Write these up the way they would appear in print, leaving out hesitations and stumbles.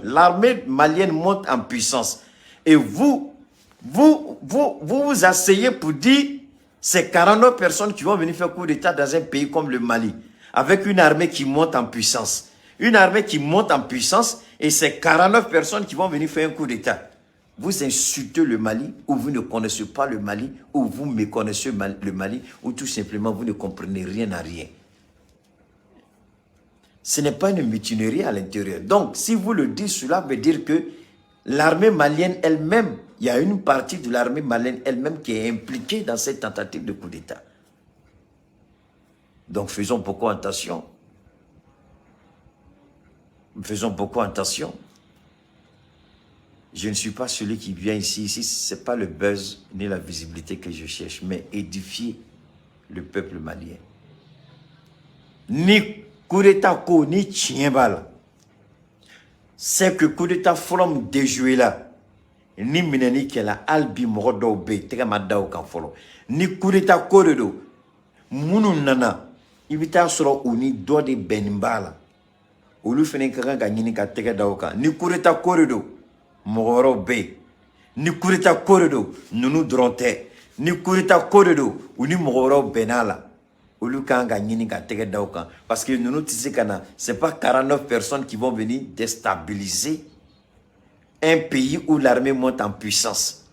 L'armée malienne monte en puissance. Et vous asseyez pour dire c'est 49 personnes qui vont venir faire coup d'État dans un pays comme le Mali, avec une armée qui monte en puissance. Une armée qui monte en puissance et c'est 49 personnes qui vont venir faire un coup d'État. Vous insultez le Mali, ou vous ne connaissez pas le Mali, ou vous méconnaissez le Mali, ou tout simplement vous ne comprenez rien à rien. Ce n'est pas une mutinerie à l'intérieur. Donc, si vous le dites, cela veut dire que l'armée malienne elle-même, il y a une partie de l'armée malienne elle-même qui est impliquée dans cette tentative de coup d'État. Donc, faisons beaucoup attention. Faisons beaucoup attention. Je ne suis pas celui qui vient ici. Ici, ce n'est pas le buzz ni la visibilité que je cherche, mais édifier le peuple malien. Ni coup d'État, ni tchienbal. C'est que coup d'État from déjoué là. Ni mineni kela albi morodo be tega madao kan folo. Ni coup d'État koredo. Munu nana. Ibita soro uni do de benimbala. Olu fene kaka ganyini ka tega daoka. Ni coup d'État koredo. Moro be. Ni coup d'État koredo. Nunu dronte. Ni coup d'État koredo. Uni moro benala. Parce que nous disons que ce n'est pas 49 personnes qui vont venir déstabiliser un pays où l'armée monte en puissance.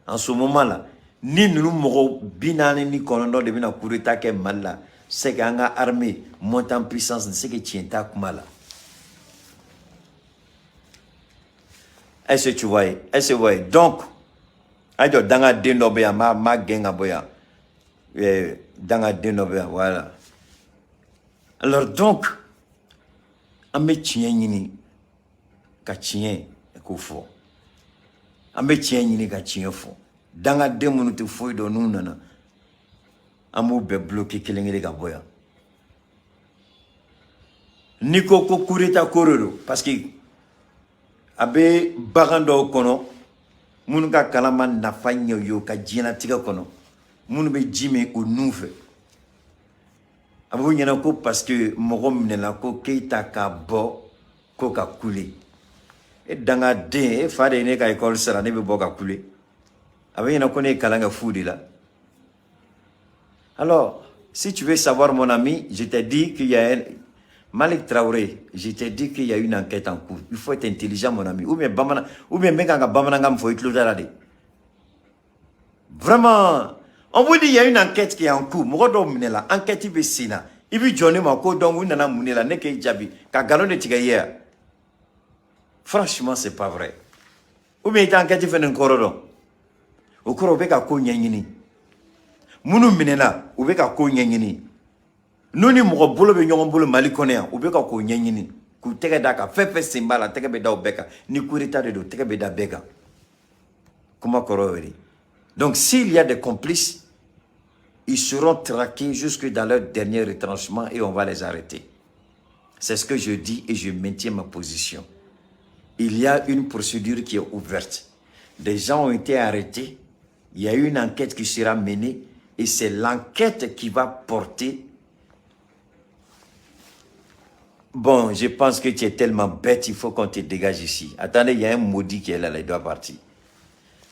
En ce moment-là, ni nous mourons binane ni konondo de bina kurita ke mala, c'est que l'armée monte en puissance, c'est que tient ta kumala. Est-ce que tu vois? Est-ce que tu vois? Donc, aïe, dans la dénobé, ma genga boya. Dans la dénobé, voilà. Alors donc, on met tien yini, ka tien kofo. On met tien yini ka tien fo. Dans la démonu te fo do nous nana. On be bloqué kelengele ka boya. Niko ko kureta kororo parce que abe bagando kono munu ka kalama nafa yo ka jina tiga kono. Munu be jime o nouve. Abu nyana ko parce que mogom ne la ko keita ka bo ko ka kule. E danga de e fade ne ka école sera ne be bo ka kule. Abu nyana ko ne kalanga foudi là. Alors, si tu veux savoir mon ami, je t'ai dit qu'il y a un Malik Traoré, je t'ai dit qu'il y a une enquête en cours. Il faut être intelligent mon ami. Ou bien bamana ou bien meka nga bamana ngam fo itlo dara de. Vraiment on vous dit il y a une enquête qui est en cours. Mogodo minela enquête ibe sina. Ibi jone mako donc nana munela neke jabi ka galon de tigaya. Franchement c'est pas vrai. Ou bien ta enquête fait encore donc. Okoro be ka ko nyanyini. Munu minela ou be ka ko nyanyini. Noni mogo bolo be nyongo bolo mali konea ou be ka ko nyanyini. Ku tege daka fefe simbala tege be da obeka ni kurita de do tege be da beka. Comment corroborer? Donc, s'il y a des complices, ils seront traqués jusque dans leur dernier retranchement et on va les arrêter. C'est ce que je dis et je maintiens ma position. Il y a une procédure qui est ouverte. Des gens ont été arrêtés. Il y a une enquête qui sera menée et c'est l'enquête qui va porter. Bon, je pense que tu es tellement bête, il faut qu'on te dégage ici. Attendez, il y a un maudit qui est là, il doit partir.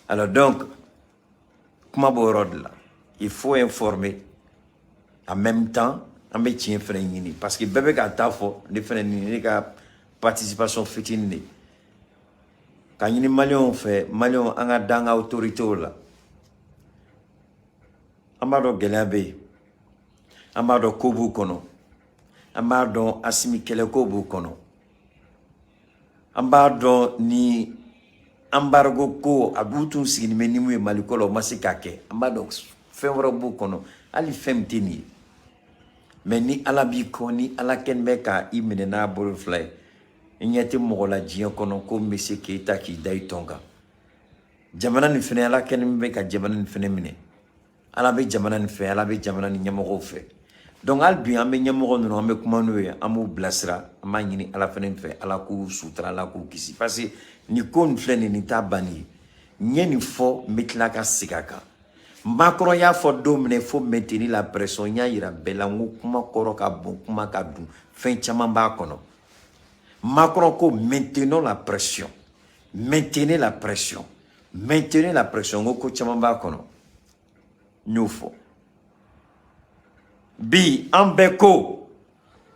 Alors donc, il faut informer en même temps en métier parce que bébé a tafo ne fait ni participation fétine quand ni malion fait malion anga danga autorité là amado gelabe amado kobu kono amado asimi kele kobu kono amado ni embargo ko abutu signi menimu e malikolo masikake ambado fevrobu kono ali femtini meni alabi koni ala kenbeka imenena bolfly inyati mogola jiyo kono ko mesi keita ki dai tonga jamana ni fene ala kenbeka jamana ni fene mine ala be jamana ni fe ala be jamana ni nyamogo fe donc albi ambe nyamogo no ambe kumanu e amu blasra amanyini ala fene fe ala ku sutra ala ku kisi parce que ni kon flene ni tabani nyeni fo metlaka sikaka makro ya fo domne fo maintenir la pression nya ira belangu kuma koro ka bon kuma ka du fin chama ba kono Macron ko maintenons la pression. Maintenez la pression. Maintenez la pression. Ngoko chamamba kono. Nyufo. Bi ambeko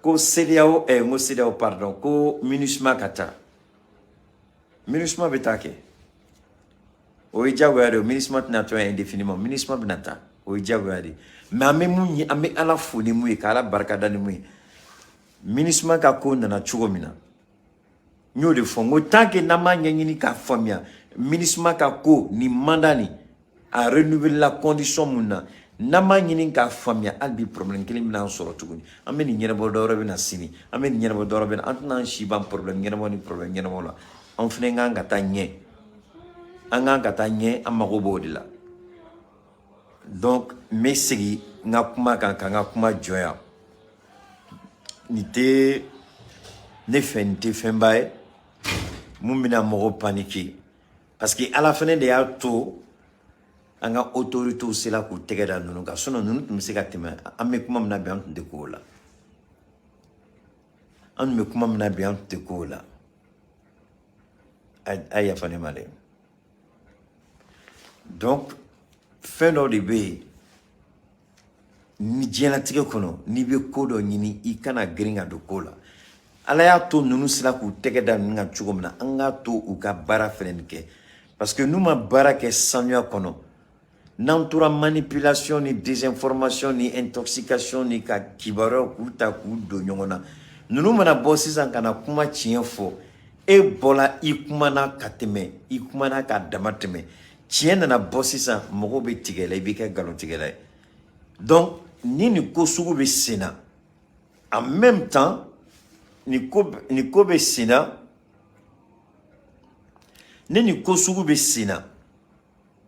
ko CEDEAO ngo CEDEAO pardon ko MINUSMA kata. MINUSMA betake. Oija wari MINUSMA tnato indéfiniment. MINUSMA benata. Oija wari. Mais ame ala funi mu kala barkada ni mu. MINUSMA ka ko na chugomina. Nyo de fongo tanke nama nyanyini ka famia. MINUSMA ka ko ni mandani a renouveler la condition muna. Nama nyini ka famia albi problème kili mina soro tuguni. Ame ni nyere bo doro bena sini. Ame ni nyere bo doro bena antna shiban problème nyere bo ni problème nyere bo la. On fene nganga ta nye. Anganga ta nye amago bo de la. Donc mesigi nga kuma kan nga kuma joya. Nite ne fente fembaye mumina mogo paniquer parce que à la fin de ya to anga autorité aussi la ku tegeda nunu ka sono nunu tumsika tema amme kuma mna bi antu de kola an me kuma mna bi antu de kola ay afane male donc fin de be ni jena tige kono ni be kodo nyini ikana gringa do kola ala ya to nunu sila ku tegeda nga chugomna anga to u ka bara frenke parce que nous ma bara ke sanya kono n'entoura manipulation ni désinformation ni intoxication ni ka kibaro kuta ku do nyongona nunu mana bossi sankana kuma chienfo e bola ikumana kateme ikumana ka damateme chien na bossi sa mogo be tigele bi ka galon tigele donc ni ko sugu be sena en même temps ni ko be sena ni ko sugu be sena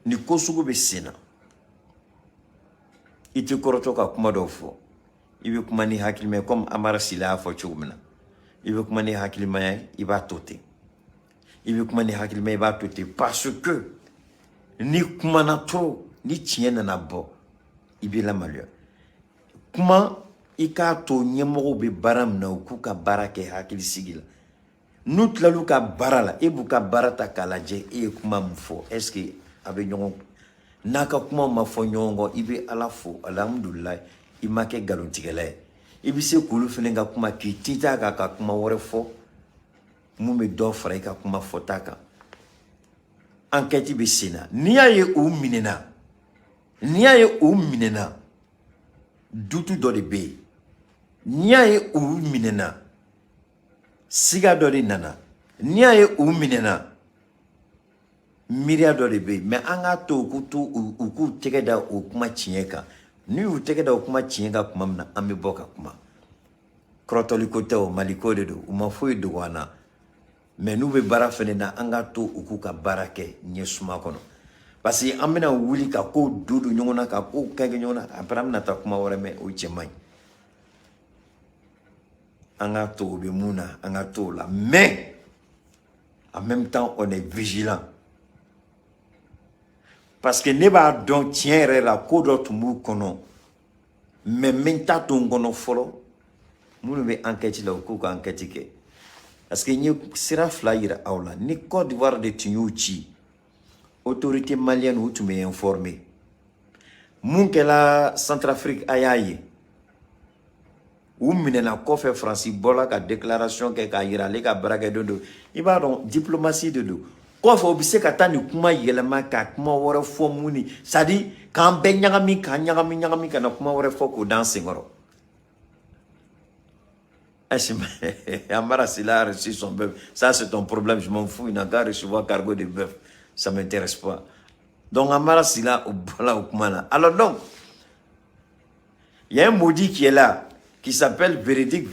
ni ko sugu be sena ite koroto ka kuma do fo ibe kuma ni hakilme comme amara sila fo chugumna ibe kuma ni hakilme iba tote ibe kuma ni hakilme iba tote parce que ni kuma na trop ni tienne na bo ibe la malheur kuma ika to nyemogo be baram na ku ka barake hakili sigila nous tlalu ka barala e bu ka barata kalaje e kuma mfo est-ce que avec nyon naka kuma mafo nyongo ibe alafo alhamdulillah imake galon tigele ibi se kulu felenga kuma kitita ka kuma wore fo mume do fara ka kuma fotaka enquête be sina niya ye u minena dutu do de be niya ye u minena siga do de nana niya ye u minena miria do de be mais anga to kutu uku tegeda o kuma chieka ni u tegeda o kuma chieka kuma mna ambe boka kuma krotoliko te o maliko de do uma foi do wana mais nous be bara fene na anga to uku ka barake nyesuma kono parce que amena wuli ka ko dudu nyongona ka ko kage nyongona apram na ta kuma wore me o chemai anga to be muna anga to la mais en même temps on est vigilant parce que ne ba don tiens la ko do tumu kono mais menta to ngono folo munu be enquête la ko enquête ke parce que ni sira flaira awla ni Côte d'Ivoire de Tinyuchi autorité malienne ou tu m'es informé mun ke la Centrafrique ayaye ou minena kofe Francis bola ka déclaration ke ka ira le ka braga dodo iba don diplomatie dodo kofe obise ka tani kuma yelema ka kuma wore fo muni sadi kan be nyagami kana kuma wore fo ko dans singoro Amara Sila a reçu son bœuf. Ça, c'est ton problème. Je m'en fous. Il n'a qu'à recevoir cargo de bœuf. Ça ne m'intéresse pas. Donc, Amara Sila, au Kumana. Alors, donc, il y a un maudit qui est là, qui s'appelle Véridique.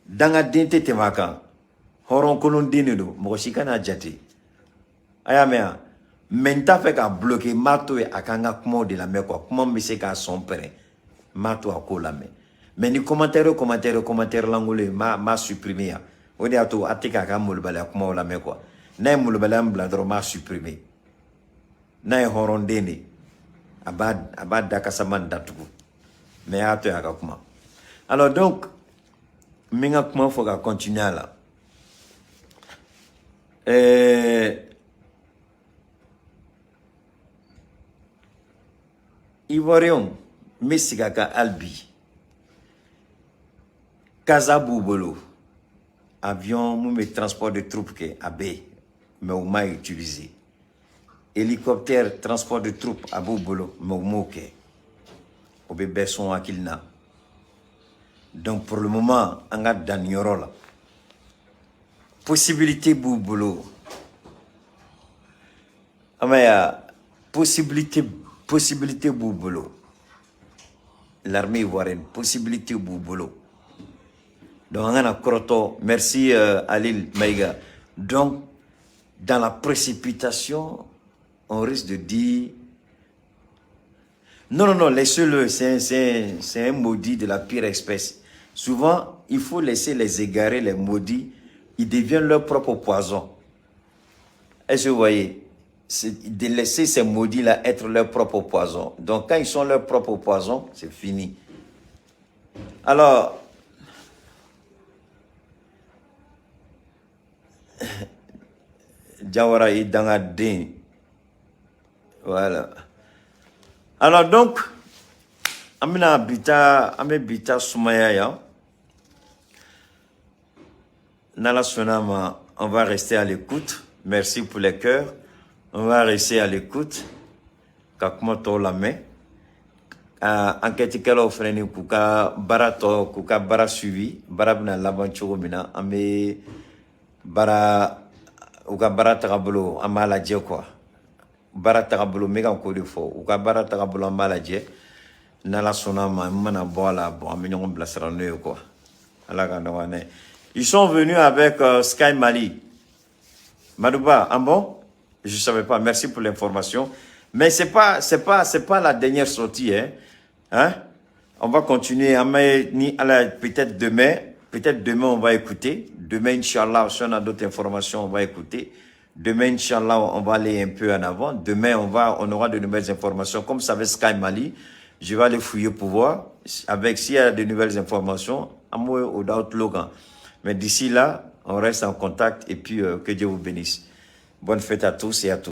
Dans la dente temaka. Horon kolon dinedo. Moshika na jati. Ayamea. Menta fait qu'à bloquer Mato et Akanga Kumo de la mer. Comment me c'est qu'à son père. Mato a kolame. Mais ni commentaire l'angolais m'a supprimé. On est à tout atika ka mulbala kuma la me quoi. Na mulbala mbladro m'a supprimé. Na horondene abad dakasaman datugo. Mais à toi kuma. Alors donc minga kuma faut continuer là. Ivoirion, Messigaka Albi, Casa Boubolo, avion, mon transport de troupes que AB, mais au moins utilisé. Hélicoptère, transport de troupes à Boubolo, mais au moins au bébé son à Kilna. Donc pour le moment, on a dans Yorola. Possibilité Boubolo. Amaya, possibilité Boubolo. L'armée ivoirienne, possibilité Boubolo. Donc on a Kroto, merci Alil Maïga. Donc dans la précipitation, on risque de dire non, laissez-le, c'est un maudit de la pire espèce. Souvent, il faut laisser les égarés, les maudits, ils deviennent leur propre poison. Est-ce que vous voyez? De laisser ces maudits-là être leur propre poison. Donc, quand ils sont leur propre poison, c'est fini. Alors, Jawara est dans la din. Voilà. Alors donc, amina bita sumaya ya. Nala sonama, on va rester à l'écoute. Merci pour les cœurs. On va rester à l'écoute. Kakmoto la main. Enquête kala ofreni kuka barato kuka bara suivi bara bina laban chogo mina ame bara uka bara tagabolo amala je quoi. Bara tagabolo mega encore de fois ou ka bara tagabolo malaje nala sonama mana bola bon amenyo blasera no quoi ala ka wane ils sont venus avec Sky Mali Madouba bon je savais pas, merci pour l'information, mais c'est pas la dernière sortie hein? On va continuer peut-être demain on va écouter, demain inchallah si on a d'autres informations on va écouter. Demain, Inch'Allah, on va aller un peu en avant. Demain, on aura de nouvelles informations. Comme ça avec Sky Mali, je vais aller fouiller pour voir. S'il y a de nouvelles informations, à moi ou d'autres logans. Mais d'ici là, on reste en contact et puis que Dieu vous bénisse. Bonne fête à tous et à tous.